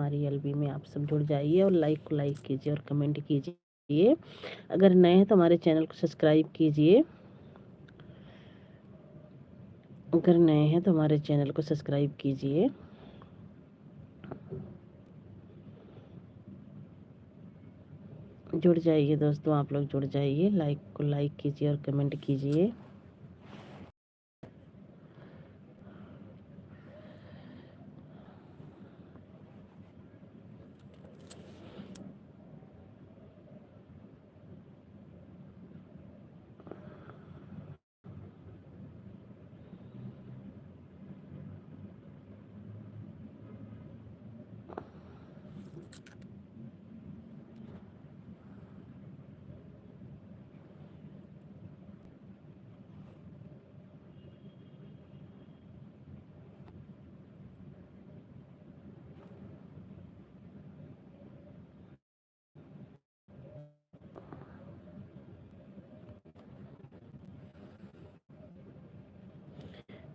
हमारी एलबी में आप सब जुड़ जाइए और लाइक कीजिए और कमेंट कीजिए। अगर नए हैं तो हमारे चैनल को सब्सक्राइब कीजिए। अगर नए हैं तो हमारे चैनल को सब्सक्राइब कीजिए। जुड़ जाइए दोस्तों, आप लोग जुड़ जाइए, लाइक कीजिए और कमेंट कीजिए।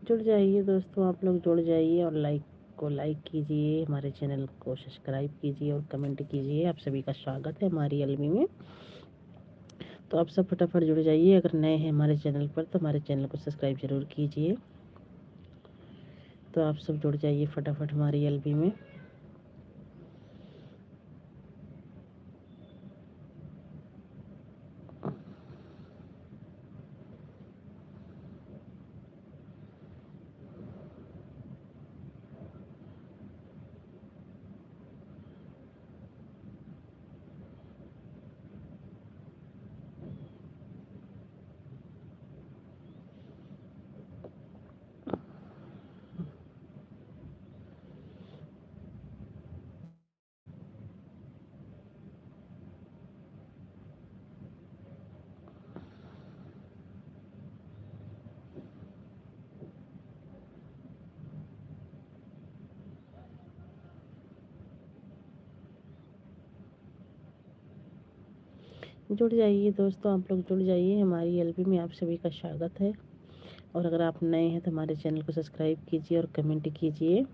जुड़ जाइए दोस्तों, आप लोग जुड़ जाइए और लाइक कीजिए, हमारे चैनल को सब्सक्राइब कीजिए और कमेंट कीजिए। आप सभी का स्वागत है हमारी एलबी में। तो आप सब फटाफट जुड़ जाइए। अगर नए हैं हमारे चैनल पर तो हमारे चैनल को सब्सक्राइब ज़रूर कीजिए। तो आप सब जुड़ जाइए फटाफट हमारी एलबी में। जुड़ जाइए दोस्तों, आप लोग जुड़ जाइए, हमारी एलबी में आप सभी का स्वागत है। और अगर आप नए हैं तो हमारे चैनल को सब्सक्राइब कीजिए और कमेंट कीजिए।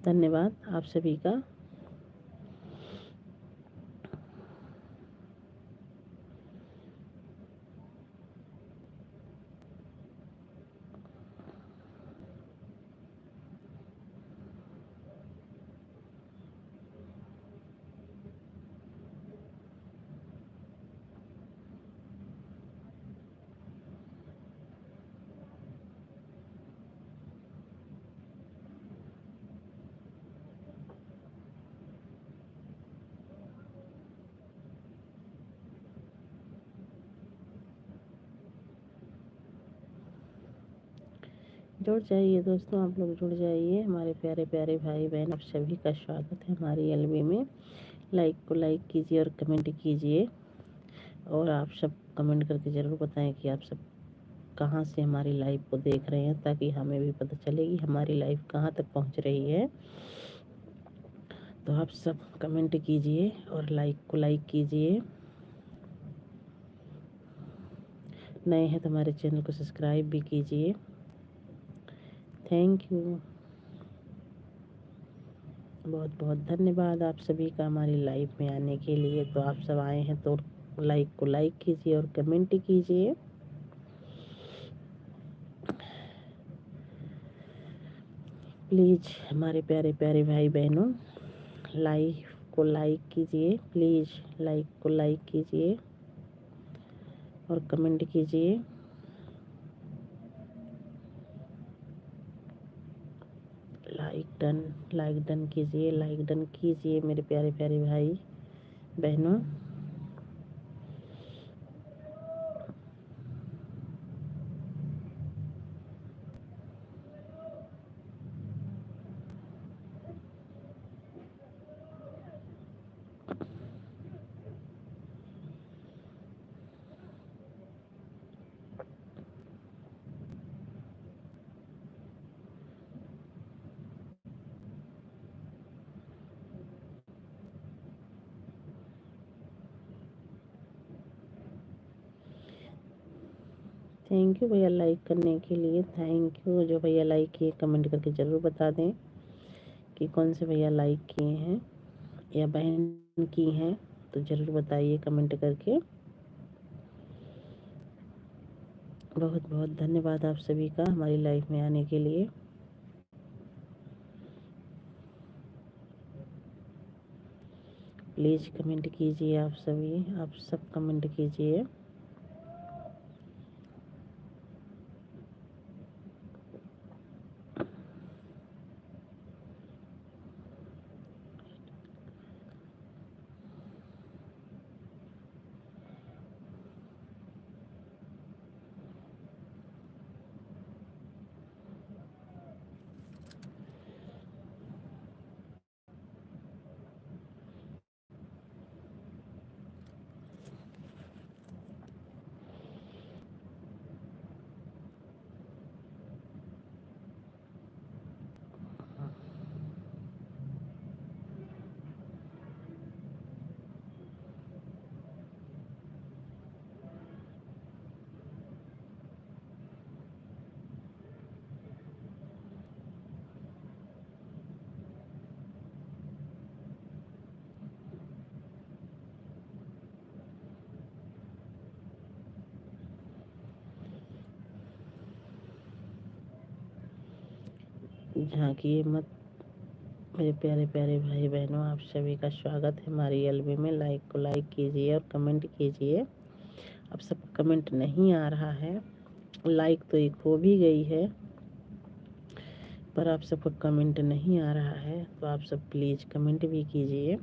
धन्यवाद आप सभी का। जुड़ जाइए दोस्तों, आप लोग जुड़ जाइए, हमारे प्यारे प्यारे भाई बहन, आप सभी का स्वागत है हमारी एलबी में। लाइक कीजिए और कमेंट कीजिए। और आप सब कमेंट करके ज़रूर बताएं कि आप सब कहाँ से हमारी लाइव को देख रहे हैं, ताकि हमें भी पता चले कि हमारी लाइव कहाँ तक पहुँच रही है। तो आप सब कमेंट कीजिए और लाइक कीजिए। नए हैं तो हमारे चैनल को सब्सक्राइब भी कीजिए। थैंक यू, बहुत बहुत धन्यवाद आप सभी का हमारी लाइव में आने के लिए। तो आप सब आए हैं तो लाइक कीजिए और कमेंट कीजिए। प्लीज़ हमारे प्यारे प्यारे भाई बहनों, लाइव को लाइक कीजिए, प्लीज़ लाइक को लाइक कीजिए और कमेंट कीजिए। लाइक डन कीजिए, लाइक डन कीजिए मेरे प्यारे प्यारे भाई बहनों। थैंक यू भैया लाइक करने के लिए, थैंक यू। जो भैया लाइक किए कमेंट करके ज़रूर बता दें कि कौन से भैया लाइक किए हैं या बहन की हैं, तो ज़रूर बताइए कमेंट करके। बहुत बहुत धन्यवाद आप सभी का हमारी लाइफ में आने के लिए। प्लीज़ कमेंट कीजिए, आप सब कमेंट कीजिए। झांकिए मत मेरे प्यारे प्यारे भाई बहनों, आप सभी का स्वागत है हमारी एलबी में। लाइक कीजिए और कमेंट कीजिए। अब सबका कमेंट नहीं आ रहा है, लाइक तो एक हो भी गई है, पर आप सबका कमेंट नहीं आ रहा है, तो आप सब प्लीज़ कमेंट भी कीजिए।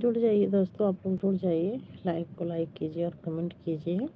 जुड़ जाइए दोस्तों, आप लोग जुड़ जाइए, लाइक को लाइक कीजिए और कमेंट कीजिए।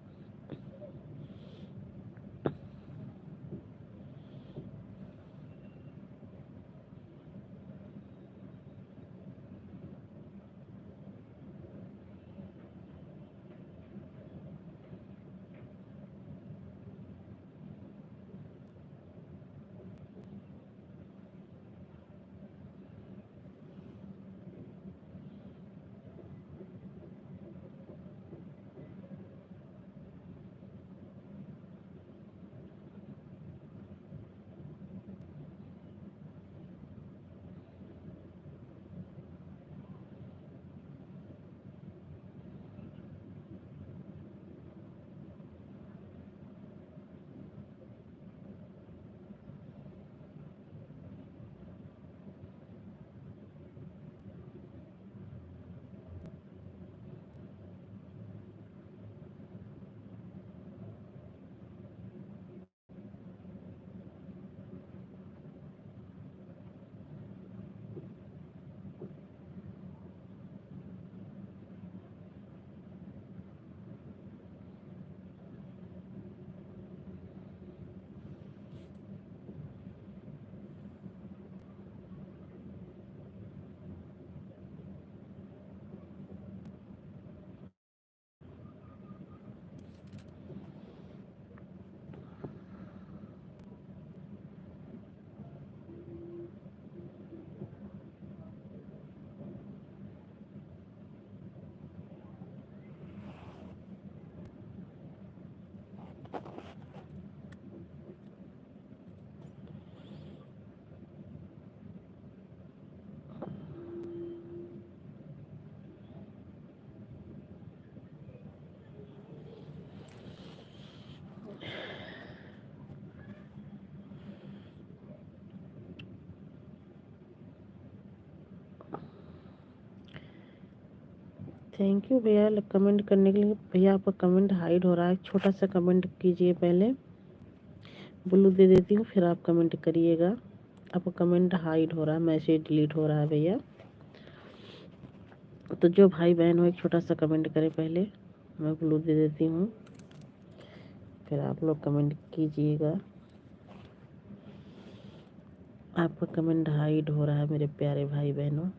थैंक यू भैया कमेंट करने के लिए। भैया आपका कमेंट हाइड हो रहा है, छोटा सा कमेंट कीजिए पहले, ब्लू दे देती हूँ फिर आप कमेंट करिएगा। आपका कमेंट हाइड हो रहा है, मैसेज डिलीट हो रहा है भैया। तो जो भाई बहन हो एक छोटा सा कमेंट करें पहले, मैं ब्लू दे देती हूँ फिर आप लोग कमेंट कीजिएगा। आपका कमेंट हाइड हो रहा है मेरे प्यारे भाई बहनों।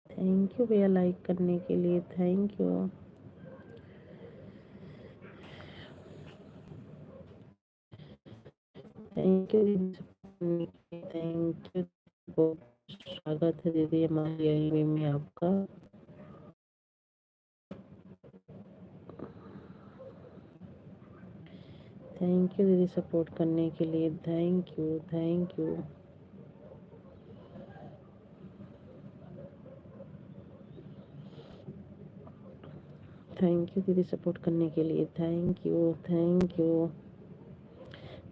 थैंक यू भैया लाइक करने के लिए, thank you. Thank you thank you. बहुत स्वागत है दीदी हमारी एलबी में आपका। थैंक यू दीदी सपोर्ट करने के लिए, thank you thank you. Thank you दीदी सपोर्ट करने के लिए, थैंक यू थैंक यू।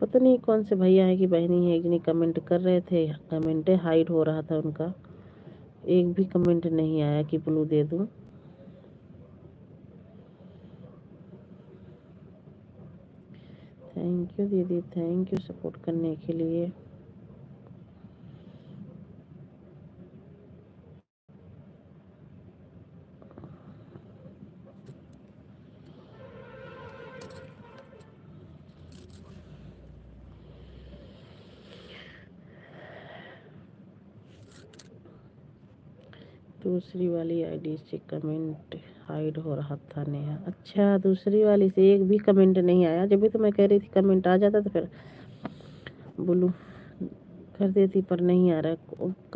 पता नहीं कौन से भैया है कि बहनी है कि नहीं, कमेंट कर रहे थे, कमेंट हाइड हो रहा था उनका, एक भी कमेंट नहीं आया कि ब्लू दे दूं। थैंक यू दीदी, थैंक यू सपोर्ट करने के लिए। दूसरी वाली आईडी से कमेंट हाइड हो रहा था नेहा। अच्छा, दूसरी वाली से एक भी कमेंट नहीं आया, जब भी तो मैं कह रही थी कमेंट आ जाता तो फिर बोलूँ कर देती, पर नहीं आ रहा है।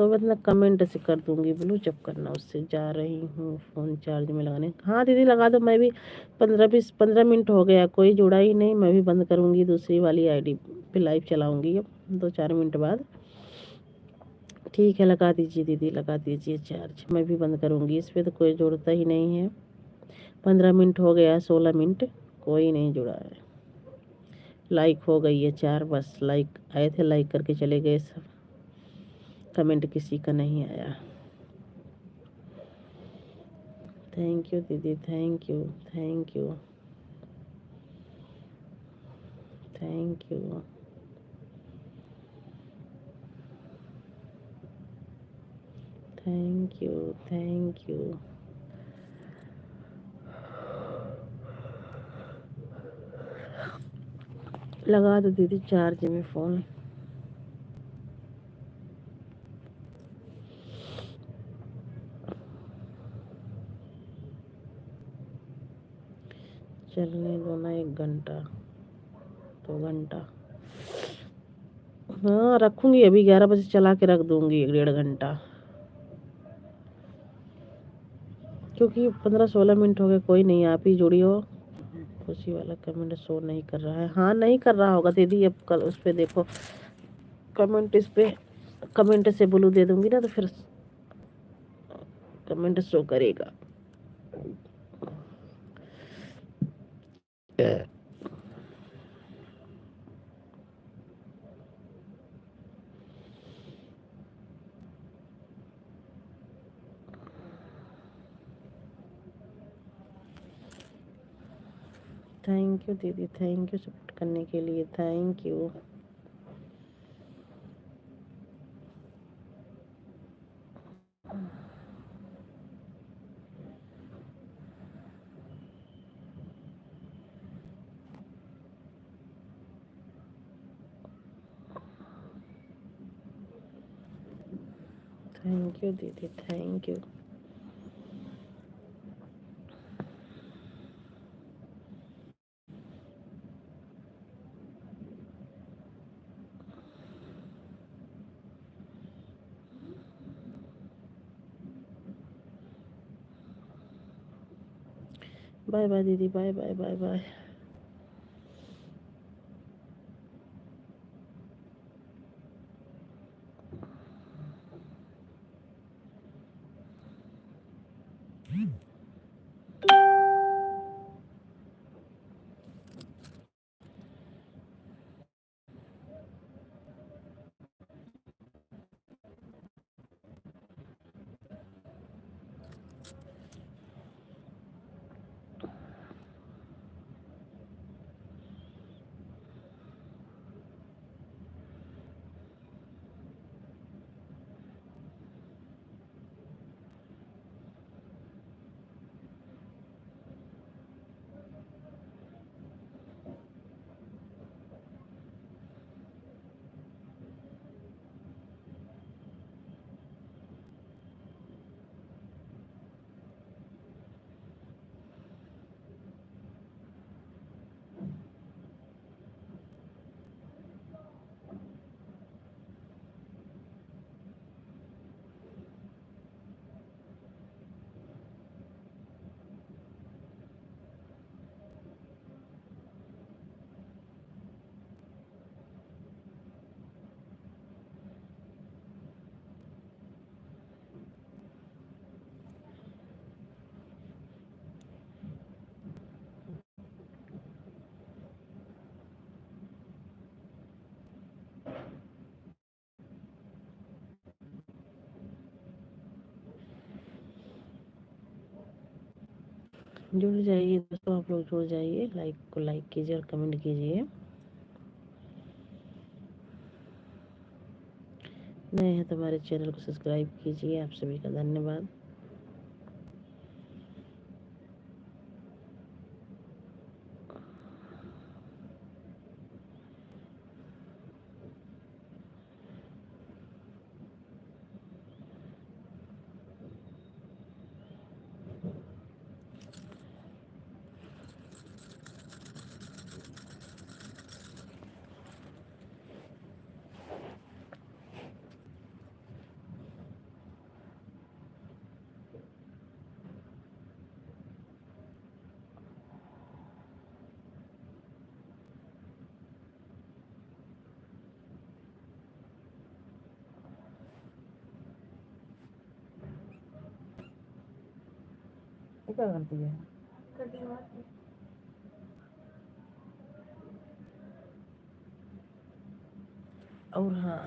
मतलब कमेंट से कर दूंगी बोलूँ, जब करना उससे। जा रही हूँ फ़ोन चार्ज में लगाने। हाँ दीदी लगा दो, मैं भी 15 मिनट हो गया, कोई जुड़ा ही नहीं। मैं भी बंद करूँगी, दूसरी वाली आईडी पे लाइव चलाऊँगी अब 2-4 मिनट बाद। ठीक है, लगा दीजिए दीदी, लगा दीजिए चार्ज। मैं भी बंद करूँगी, इस पर तो कोई जुड़ता ही नहीं है। 15 मिनट हो गया, 16 मिनट, कोई नहीं जुड़ा है। लाइक हो गई है 4, बस लाइक आए थे, लाइक करके चले गए सब। कमेंट किसी का नहीं आया। थैंक यू दीदी, thank you, thank you, thank you. Thank you, thank you. लगा दो दीदी चार्ज में फ़ोन। चलने दो ना 1 घंटा, 2 घंटा। हाँ रखूँगी, अभी 11 बजे चला के रख दूँगी 1-1.5 घंटा, क्योंकि 15-16 मिनट हो गए, कोई नहीं। आप ही जुड़ी हो। खुशी वाला कमेंट शो नहीं कर रहा है। हाँ नहीं कर रहा होगा दीदी, अब कल उस पर देखो कमेंट, इस पे कमेंट से ब्लू दे दूँगी ना तो फिर कमेंट शो करेगा। थैंक यू दीदी, थैंक यू सपोर्ट करने के लिए, थैंक यू। थैंक यू दीदी, थैंक यू। बाय बाय दीदी, बाय बाय, बाय बाय। जुड़ जाइए दोस्तों, आप लोग जुड़ जाइए, लाइक को लाइक कीजिए और कमेंट कीजिए। नए हैं तो हमारे चैनल को सब्सक्राइब कीजिए। आप सभी का धन्यवाद। ये क्या करती है? और हाँ,